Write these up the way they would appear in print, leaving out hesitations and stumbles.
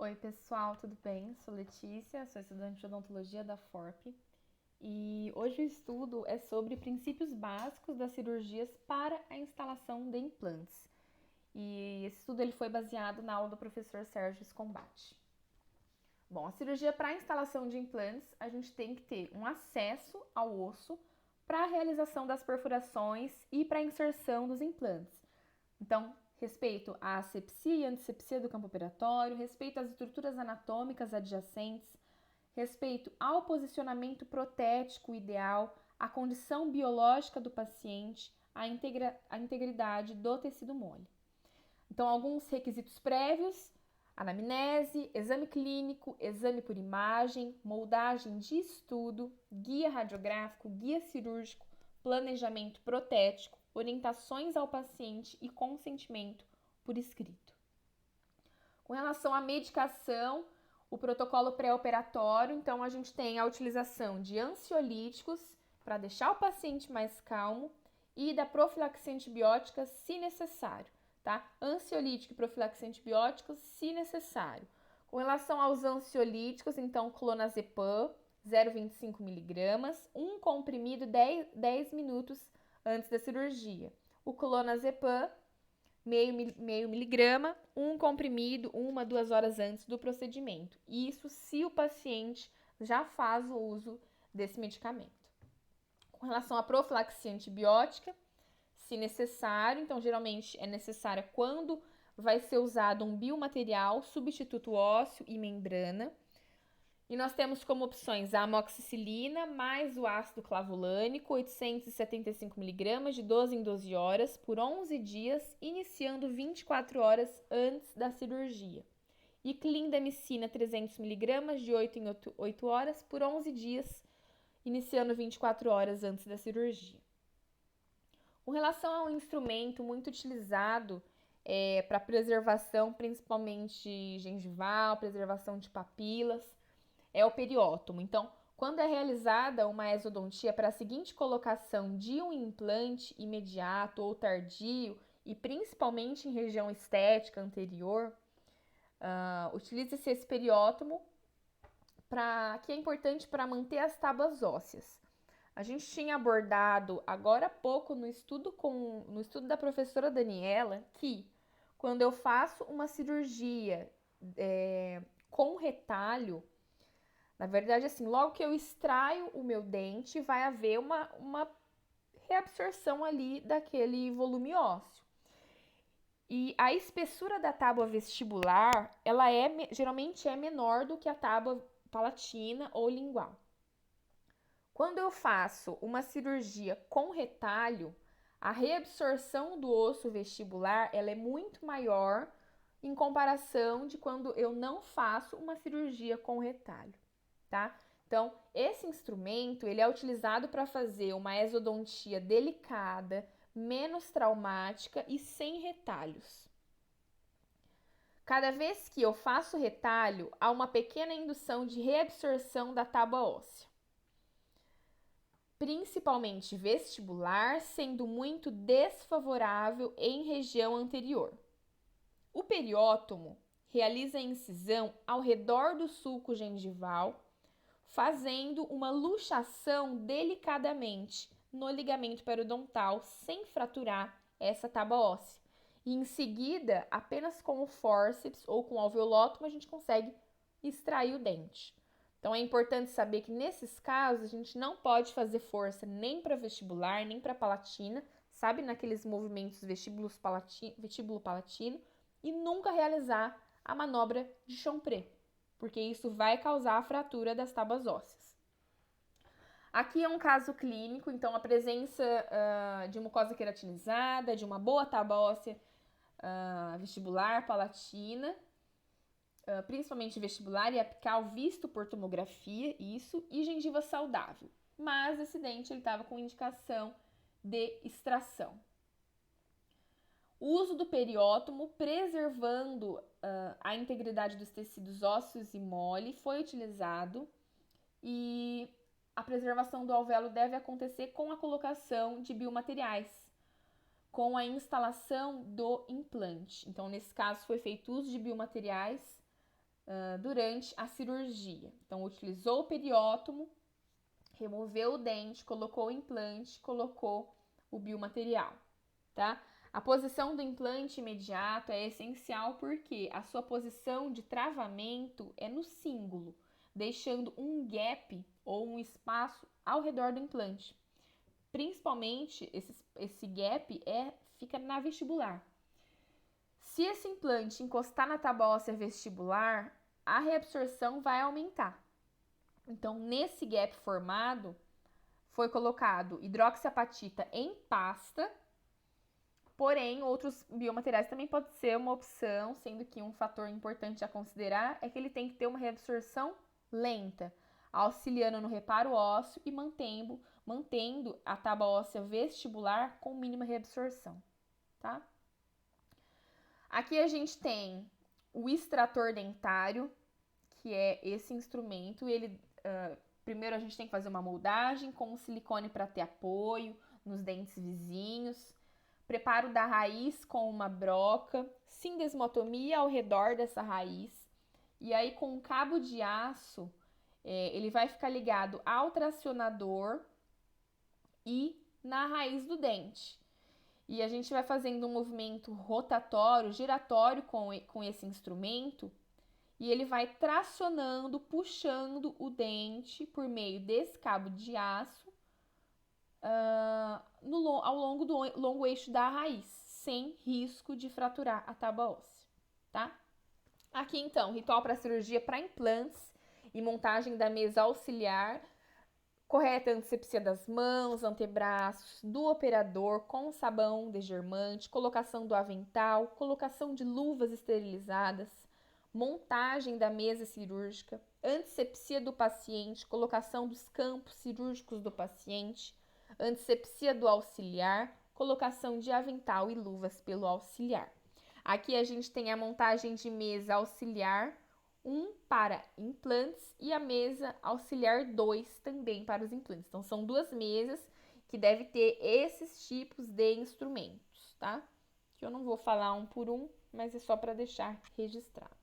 Oi, pessoal, tudo bem? Sou Letícia, sou estudante de odontologia da FORP e hoje o estudo é sobre princípios básicos das cirurgias para a instalação de implantes. E esse estudo ele foi baseado na aula do professor Sérgio Scombate. Bom, a cirurgia para a instalação de implantes, a gente tem que ter um acesso ao osso para a realização das perfurações e para a inserção dos implantes. Então, respeito à asepsia e antisepsia do campo operatório, respeito às estruturas anatômicas adjacentes, respeito ao posicionamento protético ideal, à condição biológica do paciente, à integridade do tecido mole. Então, alguns requisitos prévios: anamnese, exame clínico, exame por imagem, moldagem de estudo, guia radiográfico, guia cirúrgico, planejamento protético, orientações ao paciente e consentimento por escrito. Com relação à medicação, o protocolo pré-operatório, então a gente tem a utilização de ansiolíticos para deixar o paciente mais calmo e da profilaxia antibiótica se necessário, tá? Ansiolítico e profilaxia antibiótica se necessário. Com relação aos ansiolíticos, então clonazepam, 0,25 mg, um comprimido 10 minutos antes da cirurgia. O clonazepam, meio miligrama, um comprimido 1-2 horas antes do procedimento. Isso se o paciente já faz o uso desse medicamento. Com relação à profilaxia antibiótica, se necessário, então geralmente é necessária quando vai ser usado um biomaterial, substituto ósseo e membrana. E nós temos como opções a amoxicilina mais o ácido clavulânico, 875 mg, de 12 em 12 horas, por 11 dias, iniciando 24 horas antes da cirurgia. E clindamicina, 300 mg, de 8 em 8 horas, por 11 dias, iniciando 24 horas antes da cirurgia. Com relação ao instrumento muito utilizado para preservação, principalmente gengival, preservação de papilas, é o periótomo. Então, quando é realizada uma exodontia para a seguinte colocação de um implante imediato ou tardio, e principalmente em região estética anterior, utiliza-se esse periótomo, que é importante para manter as tábuas ósseas. A gente tinha abordado agora há pouco no estudo da professora Daniela que quando eu faço uma cirurgia com retalho, na verdade, assim, logo que eu extraio o meu dente, vai haver uma reabsorção ali daquele volume ósseo. E a espessura da tábua vestibular, ela geralmente é menor do que a tábua palatina ou lingual. Quando eu faço uma cirurgia com retalho, a reabsorção do osso vestibular, ela é muito maior em comparação de quando eu não faço uma cirurgia com retalho. Tá? Então, esse instrumento ele é utilizado para fazer uma exodontia delicada, menos traumática e sem retalhos. Cada vez que eu faço retalho, há uma pequena indução de reabsorção da tábua óssea, principalmente vestibular, sendo muito desfavorável em região anterior. O periótomo realiza a incisão ao redor do sulco gengival, fazendo uma luxação delicadamente no ligamento periodontal sem fraturar essa tábua óssea. E em seguida, apenas com o fórceps ou com o alveolótomo, a gente consegue extrair o dente. Então é importante saber que nesses casos a gente não pode fazer força nem para vestibular, nem para palatina, sabe, naqueles movimentos vestíbulo palatino, e nunca realizar a manobra de Chompré, porque isso vai causar a fratura das tábuas ósseas. Aqui é um caso clínico, então a presença de mucosa queratinizada, de uma boa tábua óssea vestibular, palatina, principalmente vestibular e apical, visto por tomografia, isso, e gengiva saudável. Mas esse dente ele estava com indicação de extração. O uso do periótomo, preservando a integridade dos tecidos ósseos e mole, foi utilizado, e a preservação do alvéolo deve acontecer com a colocação de biomateriais, com a instalação do implante. Então, nesse caso, foi feito uso de biomateriais durante a cirurgia. Então, utilizou o periótomo, removeu o dente, colocou o implante, colocou o biomaterial, tá? A posição do implante imediato é essencial porque a sua posição de travamento é no cíngulo, deixando um gap ou um espaço ao redor do implante. Principalmente, esse gap fica na vestibular. Se esse implante encostar na tábua óssea vestibular, a reabsorção vai aumentar. Então, nesse gap formado, foi colocado hidroxiapatita em pasta, porém, outros biomateriais também pode ser uma opção, sendo que um fator importante a considerar é que ele tem que ter uma reabsorção lenta, auxiliando no reparo ósseo e mantendo a tábua óssea vestibular com mínima reabsorção, tá? Aqui a gente tem o extrator dentário, que é esse instrumento. Primeiro a gente tem que fazer uma moldagem com o silicone para ter apoio nos dentes vizinhos. Preparo da raiz com uma broca, sindesmotomia ao redor dessa raiz. E aí com um cabo de aço, ele vai ficar ligado ao tracionador e na raiz do dente. E a gente vai fazendo um movimento rotatório, giratório com esse instrumento, e ele vai tracionando, puxando o dente por meio desse cabo de aço ao longo do longo eixo da raiz, sem risco de fraturar a tábua óssea, tá? Aqui então, ritual para cirurgia para implantes e montagem da mesa auxiliar. Correta antisepsia das mãos, antebraços, do operador com sabão desgermante, colocação do avental, colocação de luvas esterilizadas, montagem da mesa cirúrgica, antisepsia do paciente, colocação dos campos cirúrgicos do paciente, antisepsia do auxiliar, colocação de avental e luvas pelo auxiliar. Aqui a gente tem a montagem de mesa auxiliar, 1 para implantes e a mesa auxiliar 2 também para os implantes. Então, são 2 mesas que devem ter esses tipos de instrumentos, tá? Que eu não vou falar um por um, mas é só para deixar registrado.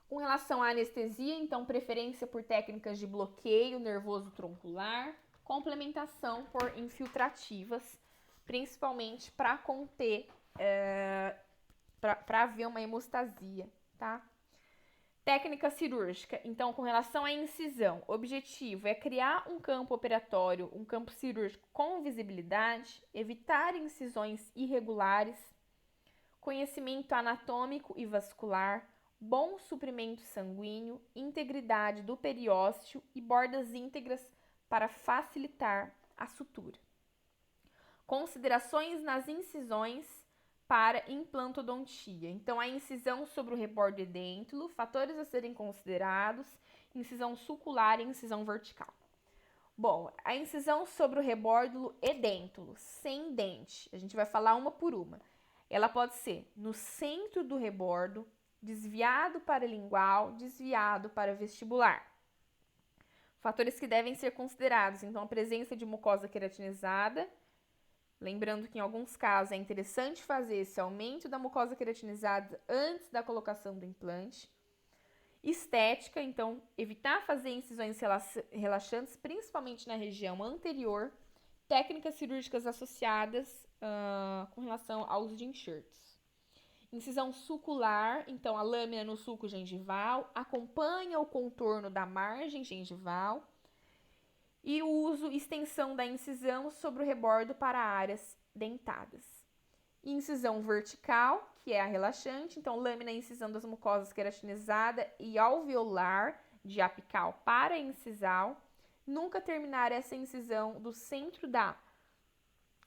Com relação à anestesia, então, preferência por técnicas de bloqueio nervoso troncular, complementação por infiltrativas, principalmente para conter, para haver uma hemostasia, tá? Técnica cirúrgica, então, com relação à incisão, o objetivo é criar um campo operatório, um campo cirúrgico com visibilidade, evitar incisões irregulares, conhecimento anatômico e vascular, bom suprimento sanguíneo, integridade do periósteo e bordas íntegras para facilitar a sutura. Considerações nas incisões para implantodontia. Então, a incisão sobre o rebordo edêntulo, fatores a serem considerados, incisão sulcular e incisão vertical. Bom, a incisão sobre o rebordo edêntulo, sem dente, a gente vai falar uma por uma. Ela pode ser no centro do rebordo, desviado para lingual, desviado para vestibular. Fatores que devem ser considerados, então, a presença de mucosa queratinizada. Lembrando que em alguns casos é interessante fazer esse aumento da mucosa queratinizada antes da colocação do implante. Estética, então, evitar fazer incisões relaxantes, principalmente na região anterior. Técnicas cirúrgicas associadas com relação ao uso de enxertos. Incisão sucular, então a lâmina no sulco gengival acompanha o contorno da margem gengival. E o uso e extensão da incisão sobre o rebordo para áreas dentadas. Incisão vertical, que é a relaxante, então lâmina e incisão das mucosas queratinizada e alveolar de apical para incisal. Nunca terminar essa incisão do centro da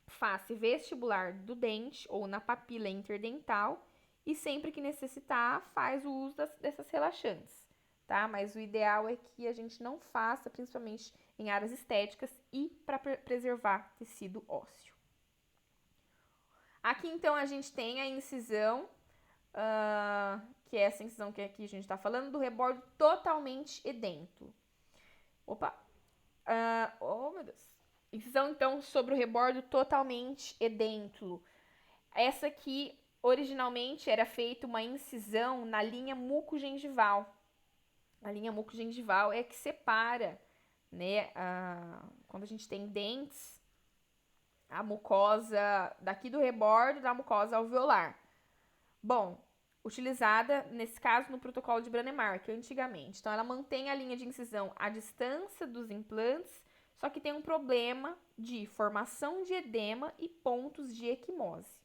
face vestibular do dente ou na papila interdental e sempre que necessitar faz o uso dessas relaxantes, tá? Mas o ideal é que a gente não faça, principalmente em áreas estéticas e para preservar tecido ósseo. Aqui, então, a gente tem a incisão, que é essa incisão que aqui a gente está falando, do rebordo totalmente edêntulo. Meu Deus. Incisão, então, sobre o rebordo totalmente edêntulo. Essa aqui originalmente era feita uma incisão na linha mucogengival. A linha mucogengival é que separa, né, quando a gente tem dentes, a mucosa daqui do rebordo da mucosa alveolar. Bom, utilizada, nesse caso, no protocolo de Brånemark, antigamente. Então, ela mantém a linha de incisão à distância dos implantes, só que tem um problema de formação de edema e pontos de equimose.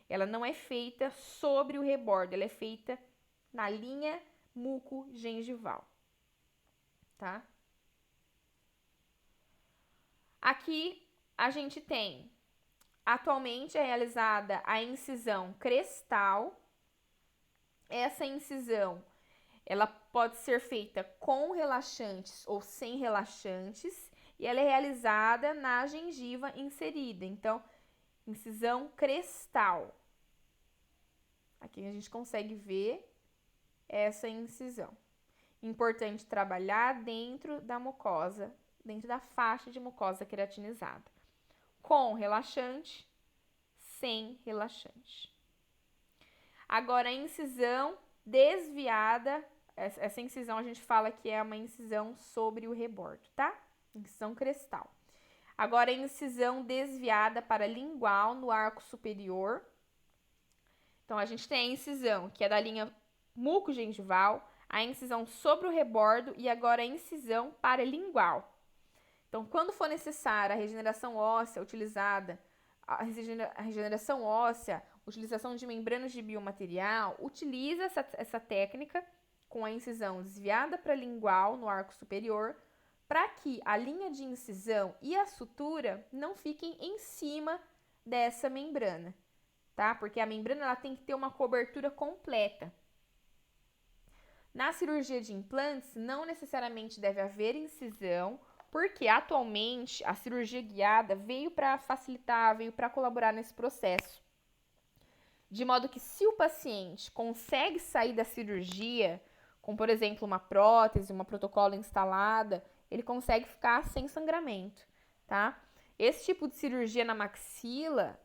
Ela não é feita sobre o rebordo, ela é feita na linha mucogengival, tá? Aqui a gente tem, atualmente é realizada a incisão crestal. Essa incisão, ela pode ser feita com relaxantes ou sem relaxantes, e ela é realizada na gengiva inserida. Então, incisão crestal. Aqui a gente consegue ver essa incisão. Importante trabalhar dentro da mucosa, dentro da faixa de mucosa queratinizada. Com relaxante, sem relaxante. Agora, a incisão desviada, essa incisão a gente fala que é uma incisão sobre o rebordo, tá? Incisão crestal. Agora, a incisão desviada para lingual no arco superior. Então, a gente tem a incisão, que é da linha mucogengival, a incisão sobre o rebordo e agora a incisão paralingual. Então, quando for necessária a regeneração óssea utilizada, a regeneração óssea, utilização de membranas de biomaterial, utiliza essa técnica com a incisão desviada para lingual no arco superior, para que a linha de incisão e a sutura não fiquem em cima dessa membrana, tá? Porque a membrana ela tem que ter uma cobertura completa. Na cirurgia de implantes, não necessariamente deve haver incisão, porque atualmente a cirurgia guiada veio para facilitar, veio para colaborar nesse processo. De modo que se o paciente consegue sair da cirurgia, com, por exemplo, uma prótese, uma protocolo instalada, ele consegue ficar sem sangramento, tá? Esse tipo de cirurgia na maxila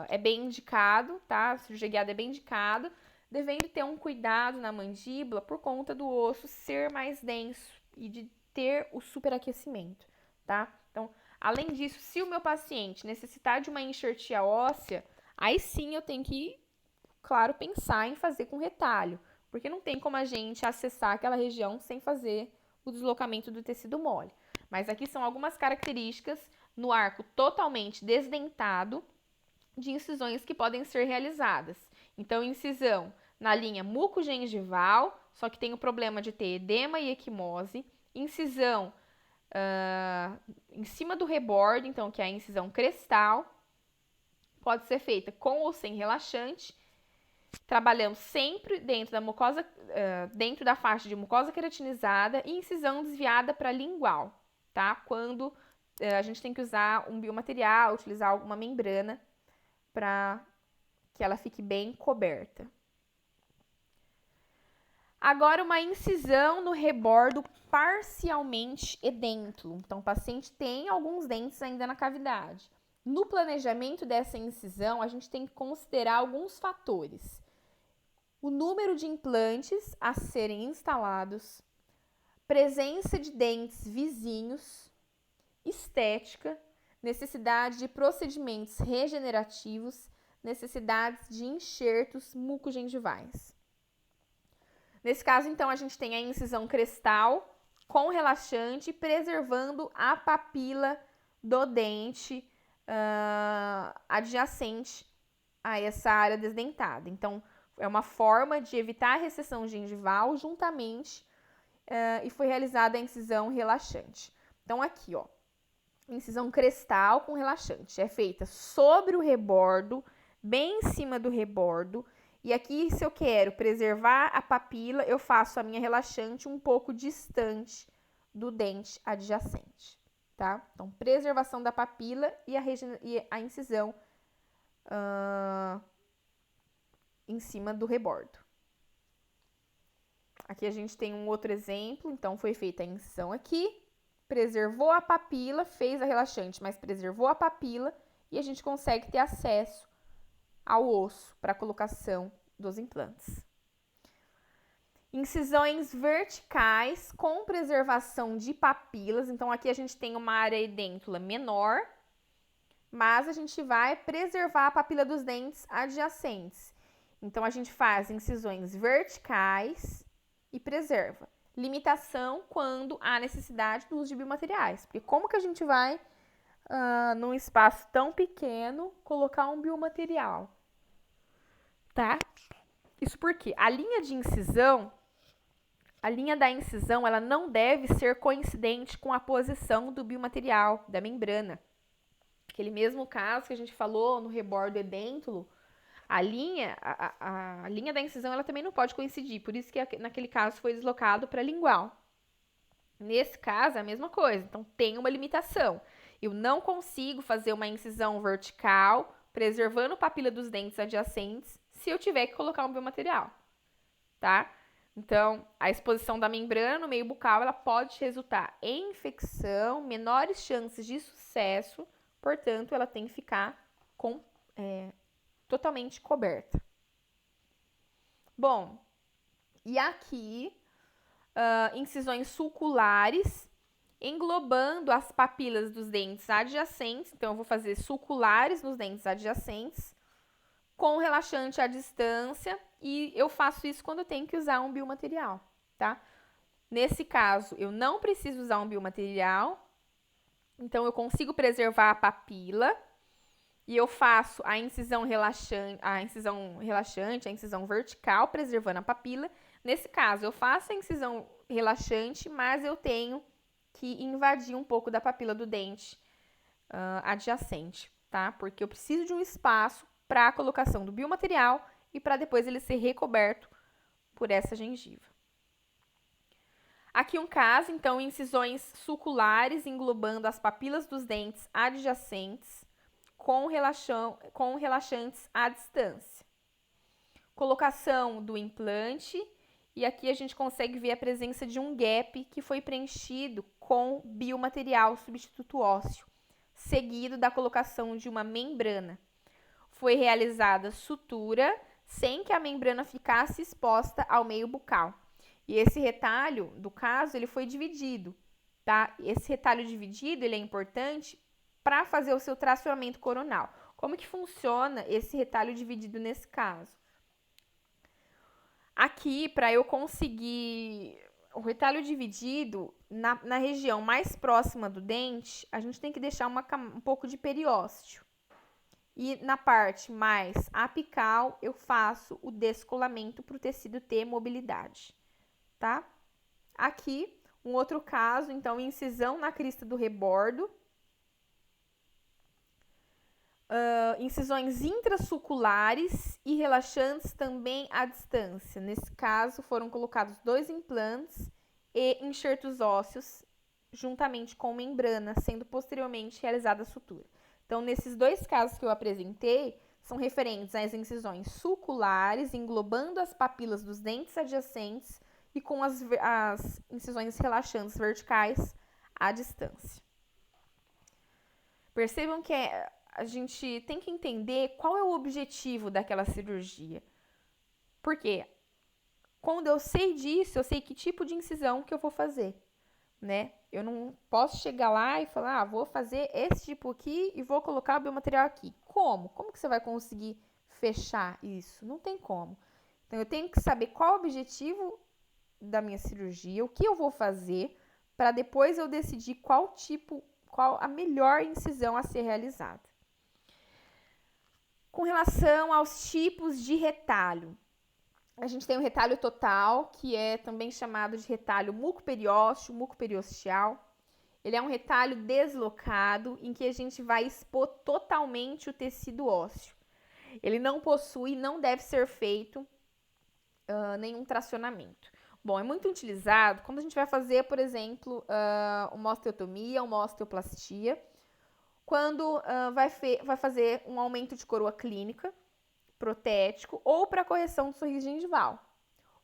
é bem indicado, tá? A cirurgia guiada é bem indicado, devendo ter um cuidado na mandíbula por conta do osso ser mais denso e de ter o superaquecimento, tá? Então, além disso, se o meu paciente necessitar de uma enxertia óssea, aí sim eu tenho que, claro, pensar em fazer com retalho, porque não tem como a gente acessar aquela região sem fazer o deslocamento do tecido mole. Mas aqui são algumas características no arco totalmente desdentado de incisões que podem ser realizadas. Então, incisão na linha mucogengival, só que tem o problema de ter edema e equimose. Incisão em cima do rebordo, então, que é a incisão crestal. Pode ser feita com ou sem relaxante. Trabalhamos sempre dentro da mucosa, dentro da faixa de mucosa queratinizada e incisão desviada para lingual, tá? Quando a gente tem que usar um biomaterial, utilizar alguma membrana para que ela fique bem coberta. Agora, uma incisão no rebordo parcialmente edêntulo. Então, o paciente tem alguns dentes ainda na cavidade. No planejamento dessa incisão, a gente tem que considerar alguns fatores. O número de implantes a serem instalados, presença de dentes vizinhos, estética, necessidade de procedimentos regenerativos, necessidades de enxertos mucogengivais. Nesse caso, então, a gente tem a incisão crestal com relaxante, preservando a papila do dente adjacente a essa área desdentada. Então, é uma forma de evitar a recessão gengival juntamente e foi realizada a incisão relaxante. Então, aqui, ó, incisão crestal com relaxante. É feita sobre o rebordo, bem em cima do rebordo. E aqui, se eu quero preservar a papila, eu faço a minha relaxante um pouco distante do dente adjacente, tá? Então, preservação da papila e a incisão em cima do rebordo. Aqui a gente tem um outro exemplo. Então, foi feita a incisão aqui, preservou a papila, fez a relaxante, mas preservou a papila e a gente consegue ter acesso ao osso para a colocação dos implantes. Incisões verticais com preservação de papilas. Então, aqui a gente tem uma área edêntula menor, mas a gente vai preservar a papila dos dentes adjacentes. Então, a gente faz incisões verticais e preserva. Limitação quando há necessidade do uso de biomateriais. Porque como que a gente vai, num espaço tão pequeno, colocar um biomaterial? Tá? Isso porque a linha da incisão, ela não deve ser coincidente com a posição do biomaterial, da membrana. Aquele mesmo caso que a gente falou no rebordo edêntulo, a linha da incisão, ela também não pode coincidir, por isso que naquele caso foi deslocado para lingual. Nesse caso, é a mesma coisa, então tem uma limitação. Eu não consigo fazer uma incisão vertical, preservando a papila dos dentes adjacentes, se eu tiver que colocar um biomaterial, tá? Então, a exposição da membrana no meio bucal, ela pode resultar em infecção, menores chances de sucesso, portanto, ela tem que ficar totalmente coberta. Bom, e aqui, incisões sulculares, englobando as papilas dos dentes adjacentes. Então, eu vou fazer sulculares nos dentes adjacentes, com relaxante à distância, e eu faço isso quando eu tenho que usar um biomaterial, tá? Nesse caso, eu não preciso usar um biomaterial, então eu consigo preservar a papila, e eu faço a incisão relaxante, a incisão vertical, preservando a papila. Nesse caso, eu faço a incisão relaxante, mas eu tenho que invadir um pouco da papila do dente adjacente, tá? Porque eu preciso de um espaço para a colocação do biomaterial e para depois ele ser recoberto por essa gengiva. Aqui um caso, então, incisões sulculares englobando as papilas dos dentes adjacentes com relaxantes à distância. Colocação do implante, e aqui a gente consegue ver a presença de um gap que foi preenchido com biomaterial substituto ósseo, seguido da colocação de uma membrana. Foi realizada sutura sem que a membrana ficasse exposta ao meio bucal. E esse retalho, do caso, ele foi dividido, tá? Esse retalho dividido, ele é importante para fazer o seu tracionamento coronal. Como que funciona esse retalho dividido nesse caso? Aqui, para eu conseguir o retalho dividido, na região mais próxima do dente, a gente tem que deixar um pouco de periósteo. E na parte mais apical, eu faço o descolamento para o tecido ter mobilidade, tá? Aqui, um outro caso, então, incisão na crista do rebordo. Incisões intrasulculares e relaxantes também à distância. Nesse caso, foram colocados 2 implantes e enxertos ósseos, juntamente com membrana, sendo posteriormente realizada a sutura. Então, nesses 2 casos que eu apresentei, são referentes às incisões sulculares, englobando as papilas dos dentes adjacentes e com as incisões relaxantes verticais à distância. Percebam que a gente tem que entender qual é o objetivo daquela cirurgia. Porque quando eu sei disso, eu sei que tipo de incisão que eu vou fazer, né? Eu não posso chegar lá e falar, vou fazer esse tipo aqui e vou colocar o biomaterial aqui. Como? Como que você vai conseguir fechar isso? Não tem como. Então, eu tenho que saber qual o objetivo da minha cirurgia, o que eu vou fazer, para depois eu decidir qual a melhor incisão a ser realizada. Com relação aos tipos de retalho, a gente tem o retalho total, que é também chamado de retalho mucoperiósteo, mucoperiosteal. Ele é um retalho deslocado, em que a gente vai expor totalmente o tecido ósseo. Ele não possui, não deve ser feito nenhum tracionamento. Bom, é muito utilizado quando a gente vai fazer, por exemplo, uma osteotomia, uma osteoplastia, quando vai fazer um aumento de coroa clínica, protético, ou para correção do sorriso gengival.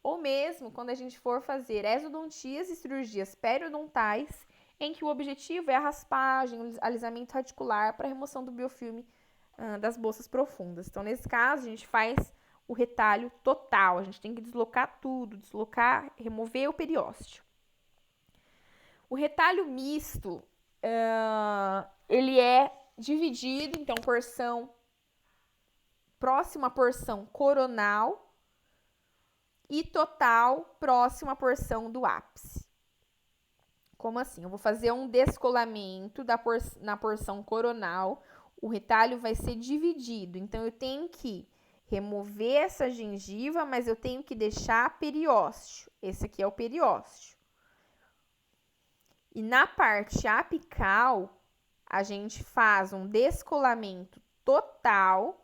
Ou mesmo quando a gente for fazer exodontias e cirurgias periodontais, em que o objetivo é a raspagem, o alisamento radicular para remoção do biofilme das bolsas profundas. Então, nesse caso, a gente faz o retalho total. A gente tem que deslocar tudo, remover o periósteo. O retalho misto, ele é dividido, então, próxima à porção coronal e total próxima à porção do ápice. Como assim? Eu vou fazer um descolamento na porção coronal, o retalho vai ser dividido, então eu tenho que remover essa gengiva, mas eu tenho que deixar periósteo. Esse aqui é o periósteo. E na parte apical, a gente faz um descolamento total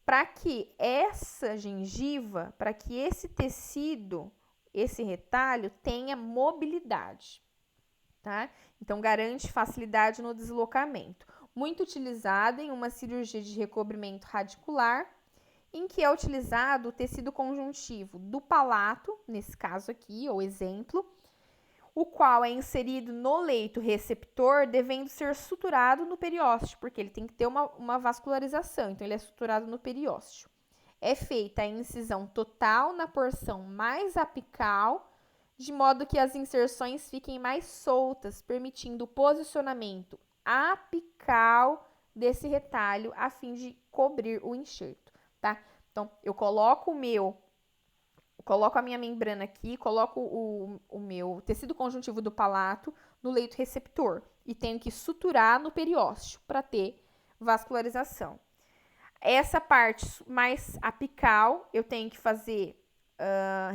para que essa gengiva, para que esse tecido, esse retalho, tenha mobilidade, tá? Então, garante facilidade no deslocamento. Muito utilizado em uma cirurgia de recobrimento radicular, em que é utilizado o tecido conjuntivo do palato, nesse caso aqui, ou exemplo, o qual é inserido no leito receptor, devendo ser suturado no periósteo, porque ele tem que ter uma vascularização, então ele é suturado no periósteo. É feita a incisão total na porção mais apical, de modo que as inserções fiquem mais soltas, permitindo o posicionamento apical desse retalho, a fim de cobrir o enxerto, tá? Então, eu coloco a minha membrana aqui, coloco o meu tecido conjuntivo do palato no leito receptor e tenho que suturar no periósteo para ter vascularização. Essa parte mais apical, eu tenho que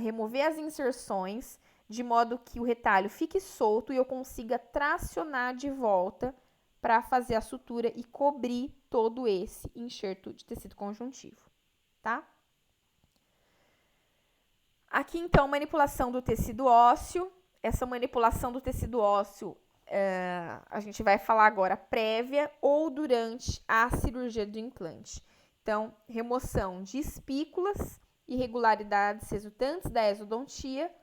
remover as inserções de modo que o retalho fique solto e eu consiga tracionar de volta para fazer a sutura e cobrir todo esse enxerto de tecido conjuntivo, tá? Aqui, então, manipulação do tecido ósseo. Essa manipulação do tecido ósseo, a gente vai falar agora prévia ou durante a cirurgia do implante. Então, remoção de espículas, irregularidades resultantes da exodontia,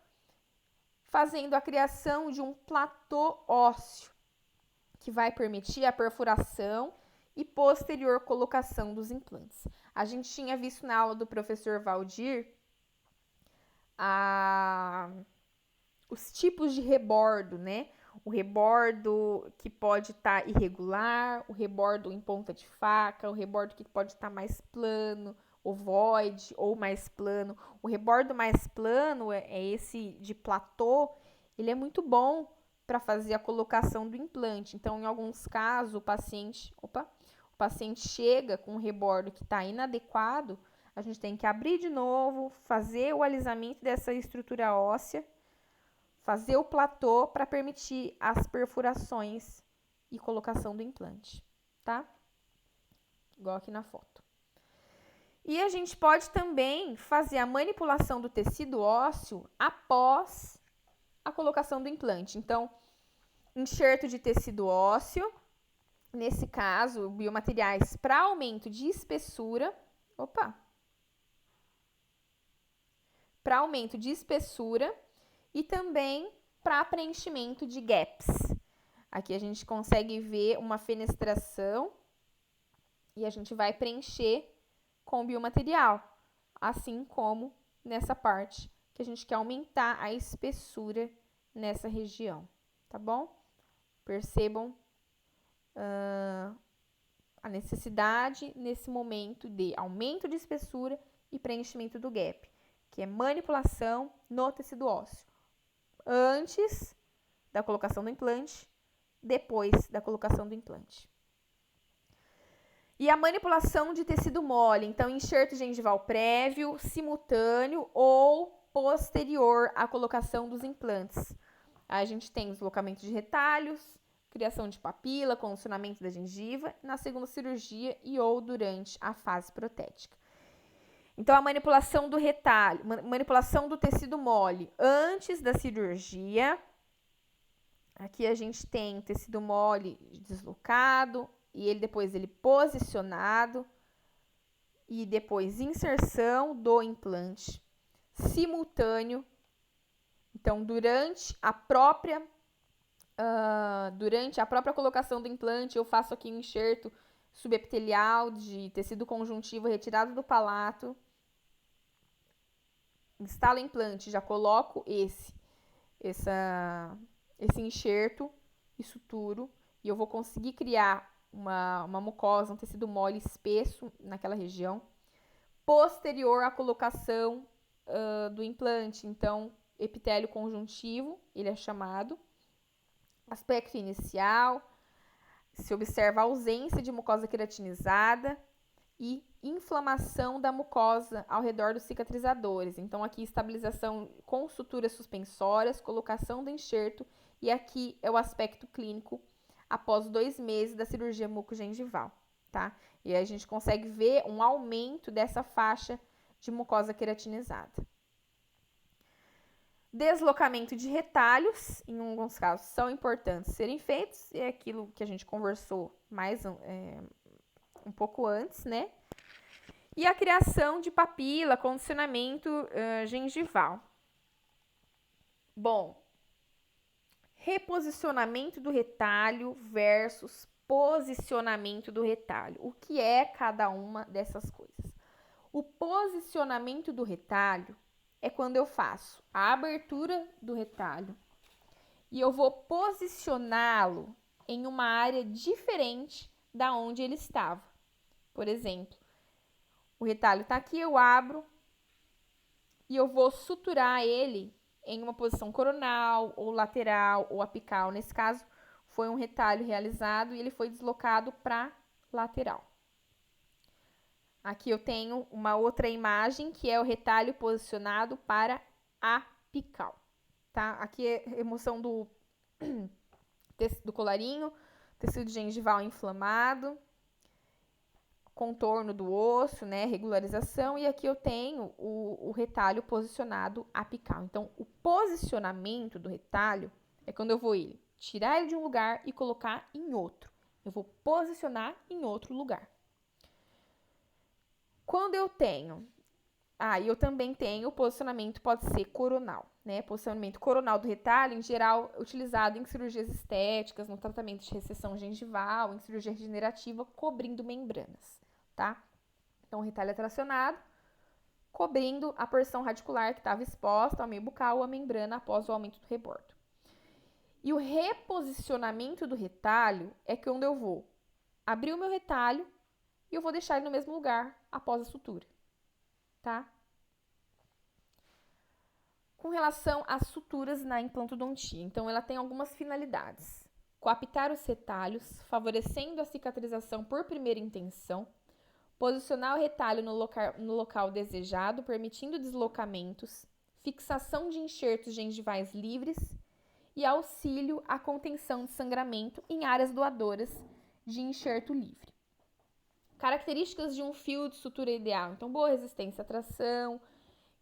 fazendo a criação de um platô ósseo, que vai permitir a perfuração e posterior colocação dos implantes. A gente tinha visto na aula do professor Valdir os tipos de rebordo, né? O rebordo que pode estar irregular, o rebordo em ponta de faca, o rebordo que pode estar mais plano, ovoide ou mais plano. O rebordo mais plano é esse de platô, ele é muito bom para fazer a colocação do implante. Então, em alguns casos, o paciente chega com um rebordo que está inadequado, a gente tem que abrir de novo, fazer o alisamento dessa estrutura óssea, fazer o platô para permitir as perfurações e colocação do implante, tá? Igual aqui na foto. E a gente pode também fazer a manipulação do tecido ósseo após a colocação do implante. Então, enxerto de tecido ósseo, nesse caso, biomateriais para aumento de espessura. Para aumento de espessura e também para preenchimento de gaps. Aqui a gente consegue ver uma fenestração e a gente vai preencher com biomaterial, assim como nessa parte que a gente quer aumentar a espessura nessa região, tá bom? Percebam a necessidade nesse momento de aumento de espessura e preenchimento do gap, que é manipulação no tecido ósseo, antes da colocação do implante, depois da colocação do implante. E a manipulação de tecido mole, então enxerto gengival prévio, simultâneo ou posterior à colocação dos implantes. Aí a gente tem deslocamento de retalhos, criação de papila, condicionamento da gengiva, na segunda cirurgia e ou durante a fase protética. Então, a manipulação do retalho, manipulação do tecido mole antes da cirurgia. Aqui a gente tem o tecido mole deslocado e depois ele posicionado e depois inserção do implante simultâneo. Então, durante a própria colocação do implante, eu faço aqui um enxerto subepitelial de tecido conjuntivo retirado do palato. Instalo o implante, já coloco esse enxerto e suturo. E eu vou conseguir criar uma mucosa, um tecido mole espesso naquela região. Posterior à colocação do implante, então, epitélio conjuntivo, ele é chamado. Aspecto inicial, se observa a ausência de mucosa queratinizada e inflamação da mucosa ao redor dos cicatrizadores. Então, aqui, estabilização com suturas suspensórias, colocação do enxerto, e aqui é o aspecto clínico após 2 meses da cirurgia mucogengival, tá? E aí a gente consegue ver um aumento dessa faixa de mucosa queratinizada. Deslocamento de retalhos, em alguns casos, são importantes serem feitos, é aquilo que a gente conversou mais um pouco antes, né? E a criação de papila, condicionamento gengival. Bom, reposicionamento do retalho versus posicionamento do retalho. O que é cada uma dessas coisas? O posicionamento do retalho é quando eu faço a abertura do retalho e eu vou posicioná-lo em uma área diferente da onde ele estava. Por exemplo, o retalho está aqui, eu abro e eu vou suturar ele em uma posição coronal, ou lateral, ou apical. Nesse caso, foi um retalho realizado e ele foi deslocado para lateral. Aqui eu tenho uma outra imagem que é o retalho posicionado para apical, tá? Aqui é remoção do colarinho, tecido gengival inflamado, contorno do osso, né? Regularização. E aqui eu tenho o retalho posicionado apical. Então, o posicionamento do retalho é quando eu vou tirar ele de um lugar e colocar em outro. Eu vou posicionar em outro lugar. Quando eu tenho... eu também tenho o posicionamento, pode ser coronal, né? Posicionamento coronal do retalho, em geral, utilizado em cirurgias estéticas, no tratamento de recessão gengival, em cirurgia regenerativa, cobrindo membranas, tá? Então, o retalho é tracionado, cobrindo a porção radicular que estava exposta ao meio bucal ou à membrana após o aumento do rebordo. E o reposicionamento do retalho é quando eu vou abrir o meu retalho e eu vou deixar ele no mesmo lugar após a sutura, tá? Com relação às suturas na implantodontia, então ela tem algumas finalidades. Coaptar os retalhos, favorecendo a cicatrização por primeira intenção, posicionar o retalho no local desejado, permitindo deslocamentos, fixação de enxertos gengivais livres e auxílio à contenção de sangramento em áreas doadoras de enxerto livre. Características de um fio de sutura ideal. Então, boa resistência à tração,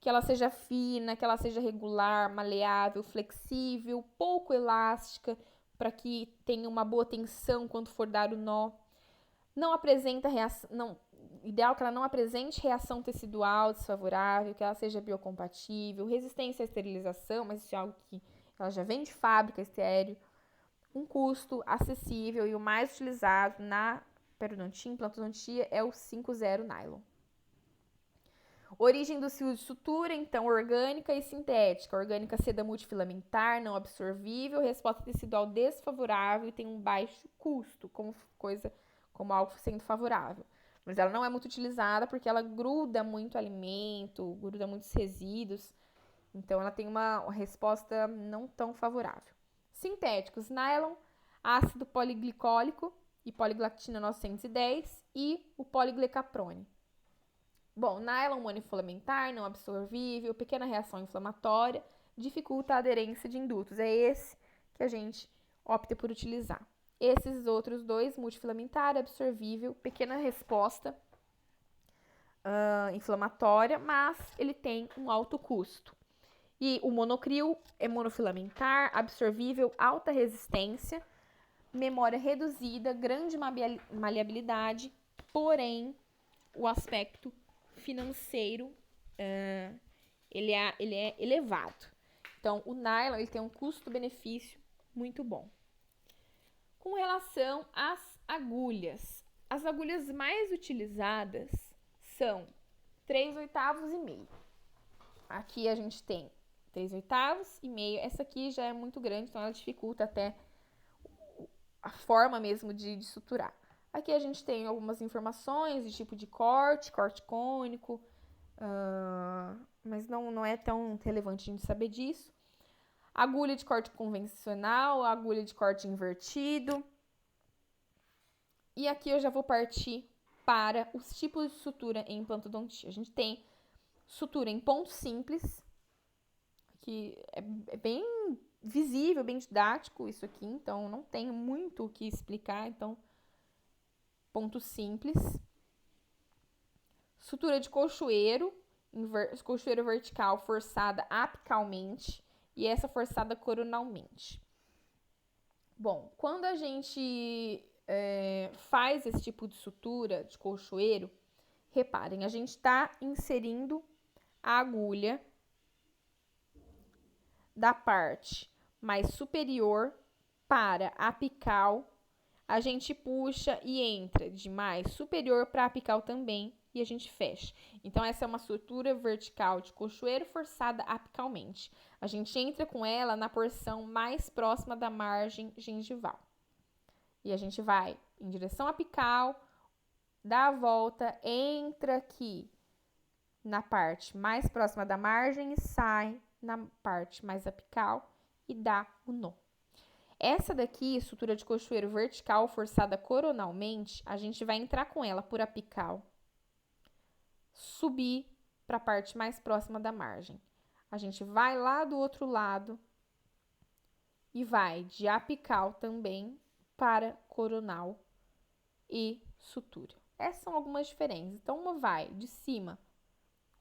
que ela seja fina, que ela seja regular, maleável, flexível, pouco elástica, para que tenha uma boa tensão quando for dar o nó. Não apresenta reação, ideal que ela não apresente reação tecidual desfavorável, que ela seja biocompatível, resistência à esterilização, mas isso é algo que ela já vem de fábrica, estéreo. Um custo acessível e o mais utilizado na periodontia, implantodontia, é o 5-0 nylon. Origem dos fios de sutura, então, orgânica e sintética. Orgânica, seda multifilamentar, não absorvível, resposta tecidual desfavorável e tem um baixo custo, como algo sendo favorável. Mas ela não é muito utilizada porque ela gruda muito alimento, gruda muitos resíduos. Então, ela tem uma resposta não tão favorável. Sintéticos, nylon, ácido poliglicólico e poliglactina 910 e o poliglecaprone. Bom, nylon monofilamentar, não absorvível, pequena reação inflamatória, dificulta a aderência de indutos. É esse que a gente opta por utilizar. Esses outros dois, multifilamentar, absorvível, pequena resposta inflamatória, mas ele tem um alto custo. E o monocril é monofilamentar, absorvível, alta resistência, memória reduzida, grande maleabilidade, porém o aspecto financeiro ele é elevado. Então, o nylon ele tem um custo-benefício muito bom. Com relação às agulhas, As agulhas mais utilizadas são 3/8 e meio. Aqui a gente tem 3/8 e meio. Essa aqui já é muito grande, então ela dificulta até a forma mesmo de suturar. Aqui a gente tem algumas informações de tipo de corte cônico, mas não é tão relevante a gente saber disso. Agulha de corte convencional, agulha de corte invertido. E aqui eu já vou partir para os tipos de sutura em implantodontia. A gente tem sutura em ponto simples, que é bem visível, bem didático isso aqui, então não tem muito o que explicar, então ponto simples. Sutura de colchoeiro, colchoeiro vertical forçada apicalmente e essa forçada coronalmente. Bom, quando a gente faz esse tipo de sutura de colchoeiro, reparem, a gente está inserindo a agulha da parte mais superior para apical, a gente puxa e entra de mais superior para apical também e a gente fecha. Então, essa é uma sutura vertical de colchoeiro forçada apicalmente. A gente entra com ela na porção mais próxima da margem gengival. E a gente vai em direção apical, dá a volta, entra aqui na parte mais próxima da margem e sai na parte mais apical e dá o nó. Essa daqui, sutura de colchoeiro vertical forçada coronalmente, a gente vai entrar com ela por apical, subir para a parte mais próxima da margem. A gente vai lá do outro lado e vai de apical também para coronal e sutura. Essas são algumas diferenças. Então, uma vai de cima,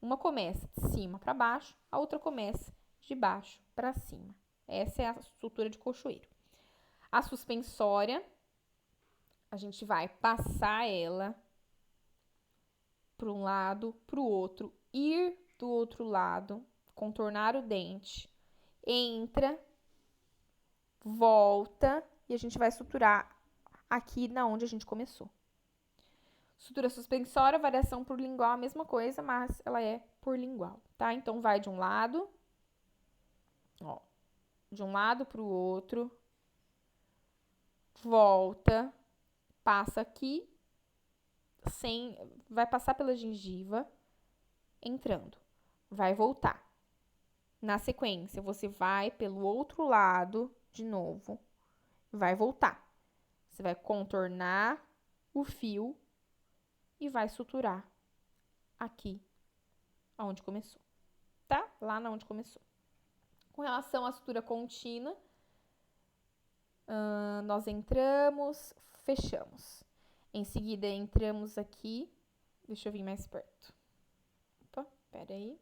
uma começa de cima para baixo, a outra começa de baixo para cima. Essa é a sutura de colchoeiro. A suspensória, a gente vai passar ela para um lado, para o outro, ir do outro lado, contornar o dente, entra, volta e a gente vai suturar aqui na onde a gente começou. Sutura suspensória, variação por lingual, a mesma coisa, mas ela é por lingual, tá? Então, vai de um lado, ó, de um lado para o outro, volta, passa aqui, vai passar pela gengiva, entrando, vai voltar. Na sequência, você vai pelo outro lado, de novo, vai voltar. Você vai contornar o fio e vai suturar aqui, onde começou, tá? Lá na onde começou. Com relação à sutura contínua, nós entramos, fechamos. Em seguida, entramos aqui. Deixa eu vir mais perto. Opa, pera aí.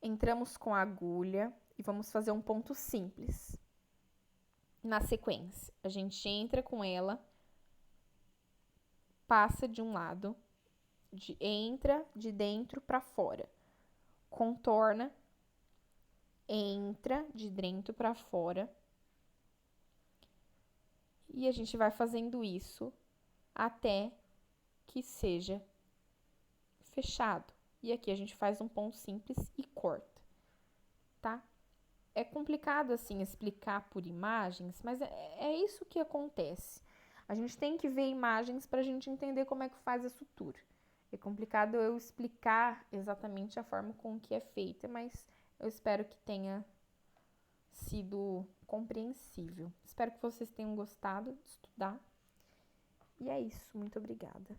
Entramos com a agulha e vamos fazer um ponto simples. Na sequência, a gente entra com ela, passa de um lado, entra de dentro para fora, contorna, entra de dentro para fora. E a gente vai fazendo isso até que seja fechado. E aqui a gente faz um ponto simples e corta, tá? É complicado, assim, explicar por imagens, mas é isso que acontece. A gente tem que ver imagens para a gente entender como é que faz a sutura. É complicado eu explicar exatamente a forma com que é feita, mas eu espero que tenha sido compreensível. Espero que vocês tenham gostado de estudar. E é isso. Muito obrigada.